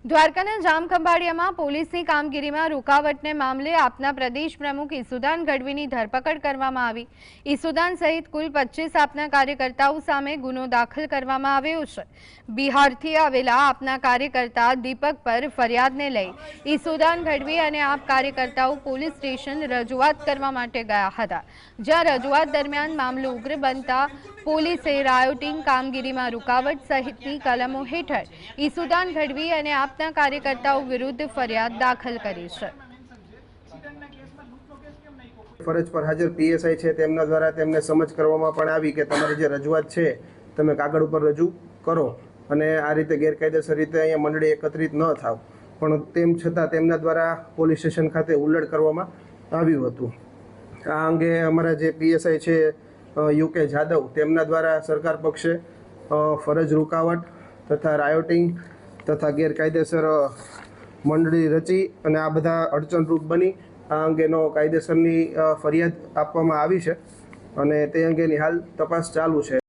દ્વારકાના જામખંભાળિયામાં પોલીસની કામગીરીમાં રૂકાવટને મામલે આપના પ્રદેશ પ્રમુખ ઈસુદાન ગઢવીની ધરપકડ કરવામાં આવી। ઈસુદાન સહિત કુલ 25 આપના કાર્યકર્તાઓ સામે ગુનો દાખલ કરવામાં આવ્યો છે। બિહારથી આવેલા આપના કાર્યકર્તા દીપક પર ફરિયાદને લઈ ઈસુદાન ગઢવી અને આપ કાર્યકર્તાઓ પોલીસ સ્ટેશન રજૂઆત કરવા માટે ગયા હતા, જ્યાં રજૂઆત દરમિયાન મામલો ઉગ્ર બનતા પોલીસે રાયોટિંગ કામગીરીમાં રૂકાવટ સહિતની કલમો હેઠળ ઈસુદાન ગઢવી અને આપના કાર્યકર્તાઓ વિરુદ્ધ ફરિયાદ દાખલ કરી છે। ફરજ પર હાજર પીએસઆઈ છે તેમના દ્વારા તેમને સમજ કરવામાં પણ આવી કે તમારી જે રજૂઆત છે તમે કાગળ ઉપર રજૂ કરો અને આ રીતે ગેરકાયદેસર રીતે અહીંયા મંડળી એકત્રિત ન થાવ, પણ તેમ છતાં તેમના દ્વારા પોલીસ સ્ટેશન ખાતે હુલ્લડ કરવામાં આવ્યું હતું। આ અંગે અમારા જે પીએસઆઈ છે યુકે જાદવ તેમના દ્વારા સરકાર પક્ષે ફરજ રૂકાવટ તથા રાયોટિંગ તથા ગેરકાયદેસર મંડળી રચી અને આ બધા અડચણરૂપ બની આ અંગેનો કાયદેસરની ફરિયાદ આપવામાં આવી છે અને તે અંગેની હાલ તપાસ ચાલુ છે।